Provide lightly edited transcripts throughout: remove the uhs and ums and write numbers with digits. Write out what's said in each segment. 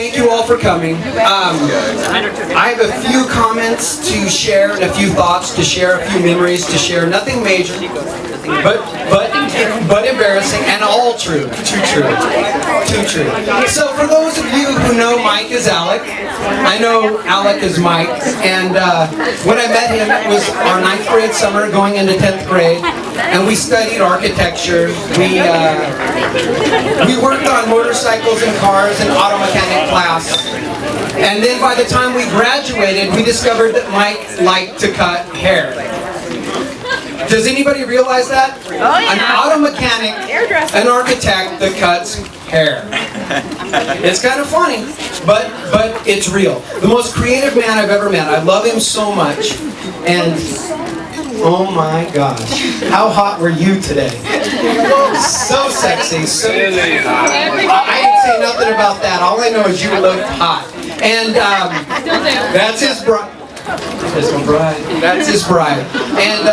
thank you all for coming. I have a few comments to share and a few thoughts to share, a few memories to share. Nothing major, but embarrassing and all true. Too true. So for those of you who know Mike as Alec, I know Alec as Mike, and when I met him, it was our 9th grade summer going into 10th grade, and we studied architecture. We worked on motorcycles and cars in auto mechanic class. And then by the time we graduated, we discovered that Mike liked to cut hair. Does anybody realize that? Oh, yeah. An auto mechanic, an architect that cuts hair. It's kind of funny, but it's real. The most creative man I've ever met. I love him so much. And oh my gosh, how hot were you today? So sexy, so I didn't say nothing about that. All I know is you looked hot. And that's his bride. That's his bride. And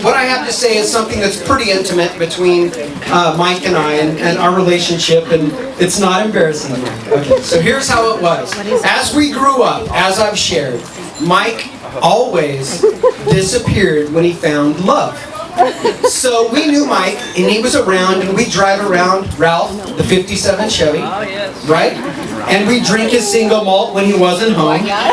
what I have to say is something that's pretty intimate between Mike and I and our relationship, and it's not embarrassing. Okay, so here's how it was. As we grew up, as I've shared, Mike always disappeared when he found love. So we knew Mike, and he was around, and we'd drive around Ralph, the 57 Chevy, right? And we'd drink his single malt when he wasn't home. Yeah,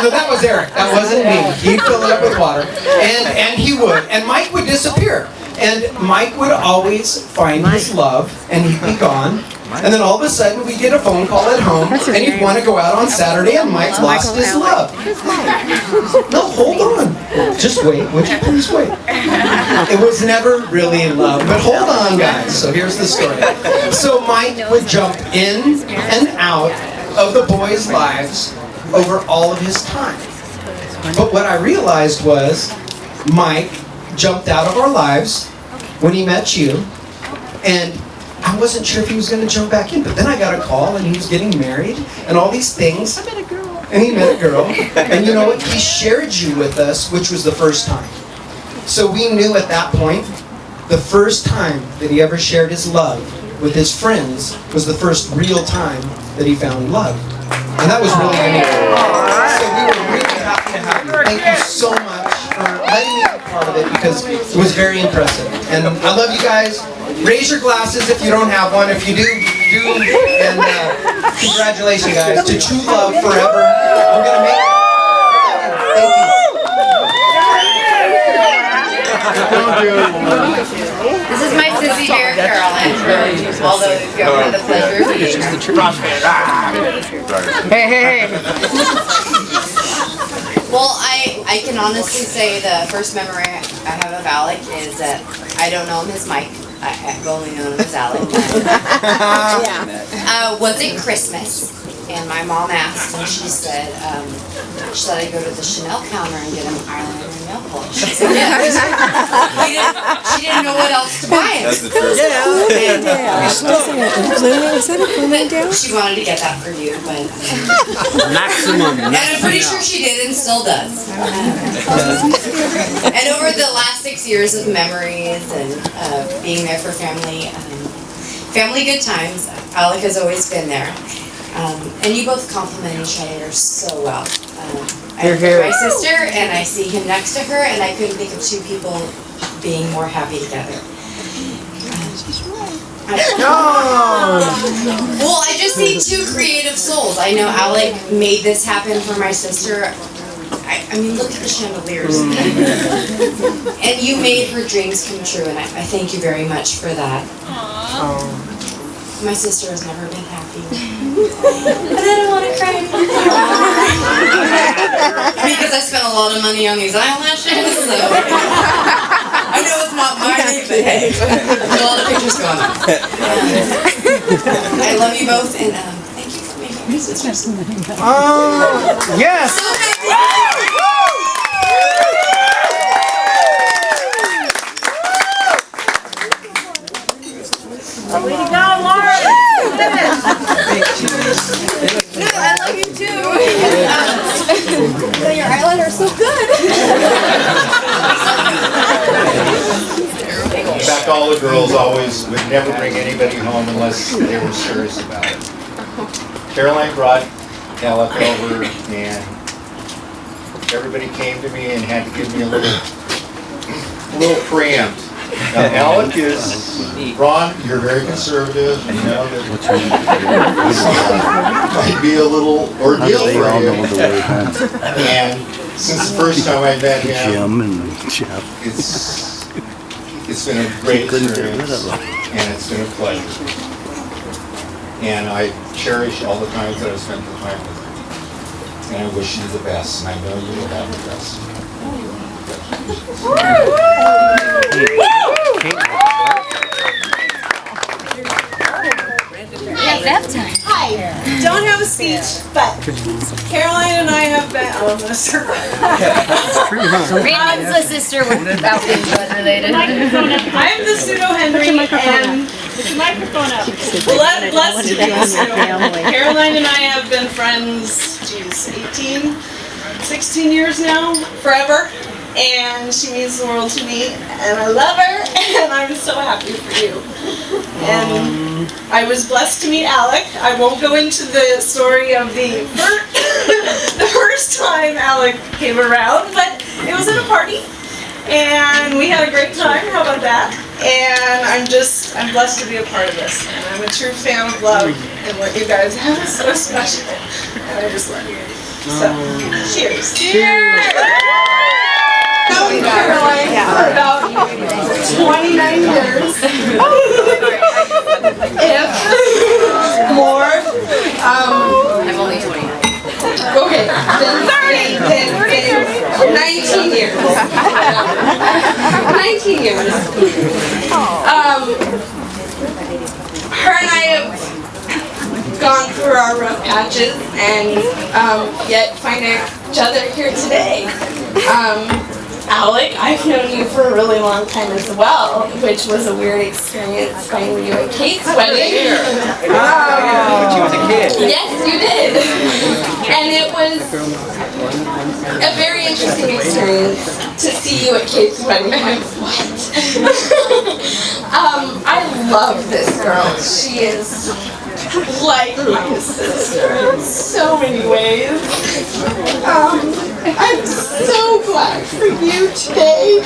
no, that was Eric. That wasn't me. He'd fill it up with water. And he would. And Mike would disappear. And Mike would always find his love, and he'd be gone. And then all of a sudden, we'd get a phone call at home, and he'd want to go out on Saturday, and Mike lost his love. No, hold on. Just wait. Would you please wait? It was never really love, but hold on, guys. So here's the story. So Mike would jump in and out of the boys' lives over all of his time. But what I realized was Mike jumped out of our lives when he met you, and I wasn't sure if he was going to jump back in, but then I got a call and he was getting married and all these things. I met a girl. And he met a girl. And you know what? He shared you with us, which was the first time. So we knew at that point, the first time that he ever shared his love with his friends was the first real time that he found love. And that was really amazing. So we were really happy to have you. Thank you so much for letting me be part of it, because it was very impressive. And I love you guys. Raise your glasses if you don't have one. If you do. And congratulations, guys, to true love forever. We're going to make it. This is my sissy bear, Carolyn. Although if you have the pleasure of being Hey. Well, I can honestly say the first memory I have of Alec is that I don't know him as Mike. I've only known him as Alec. Was it Christmas? And my mom asked, and she said I'd go to the Chanel counter and get him eyeliner and nail polish. She said, yeah. She didn't know what else to buy him. That's the truth. She wanted to get that for you, but Maximum. and I'm pretty sure she did and still does. And over the last 6 years of memories and being there for family, family good times, Alec has always been there. And you both complement each other so well. I look at my sister and I see him next to her, and I couldn't think of two people being more happy together. Well, I just see two creative souls. I know Alec made this happen for my sister. I mean, look at the chandeliers. And you made her dreams come true, and I thank you very much for that. My sister has never been happy. But I don't want to cry anymore. Because I spent a lot of money on these eyelashes, so I know it's not mine, but hey, there's a lot of pictures going on. I love you both, and thank you for making me sisters. Yes! Way to go, Lauren! I love you too. Your eyeliner is so good. In fact, all the girls always would never bring anybody home unless they were serious about it. Caroline brought Alec over, and everybody came to me and had to give me a little preempt. Now, Alec is, Ron, you're very conservative, you know, that might be a little ordeal for you. And since the first time I met him, Jim and Jeff. it's been a great experience, and it's been a pleasure. And I cherish all the times that I've spent the time with him. And I wish you the best, and I know you will have the best. Hi. Don't have a speech, but Caroline and I have been. Oh, I'm gonna start. Brandon's the sister without being blood related. I'm the pseudo Henry, and blessed to be the pseudo Henry. Caroline and I have been friends, 16 years now, forever. And she means the world to me, and I love her, and I'm so happy for you. And I was blessed to meet Alec. I won't go into the story of the first time Alec came around, but it was at a party, and we had a great time. How about that? And I'm blessed to be a part of this, and I'm a true fan of love, and what you guys have is so special, and I just love you. So, cheers. Cheers! Known Caroline for about 29 years, if more. I'm only 29. Okay, then 19 years. 19 years. Her and I have gone through our rough patches and yet find each other here today. Alec, I've known you for a really long time as well, which was a weird experience finding you at Kate's wedding. She was a kid. Yes, you did. And it was a very interesting experience to see you at Kate's wedding. Like, what? I love this girl. She is like my sister in so many ways. I'm so glad for you today.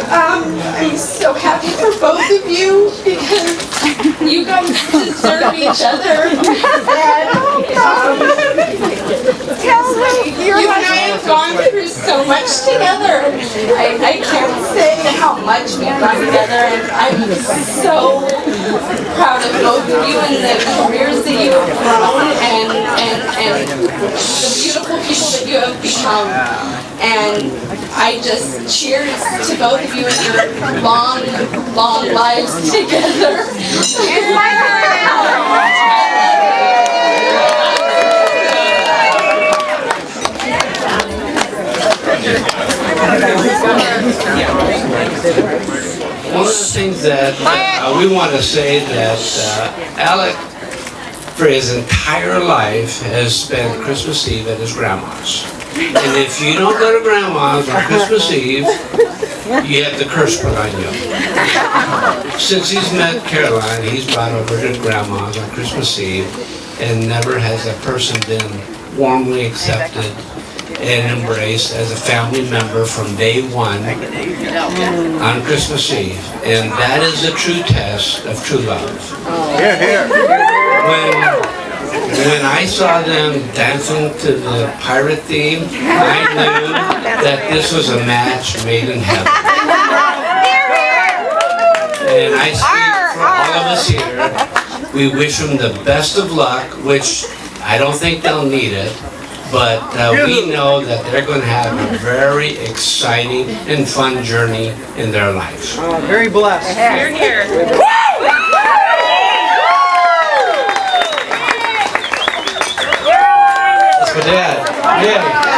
I'm so happy for both of you because you guys deserve each other. You and I have gone through so much together. I can't say how much we've gone together, and I'm so proud of both of you and the careers that you have grown and the beautiful people that you have become. And I just cheers to both of you and your long, long lives together. One of the things that we want to say that Alec, for his entire life, has spent Christmas Eve at his grandma's. And if you don't go to grandma's on Christmas Eve, you have the curse put on you. Since he's met Caroline, he's brought over to grandma's on Christmas Eve, and never has a person been warmly accepted and embraced as a family member from day one on Christmas Eve. And that is the true test of true love. When I saw them dancing to the pirate theme, I knew that this was a match made in heaven. And I speak for all of us here. We wish them the best of luck, which I don't think they'll need it. But we know that they're going to have a very exciting and fun journey in their life. Very blessed. You're here. That's my dad. Yeah.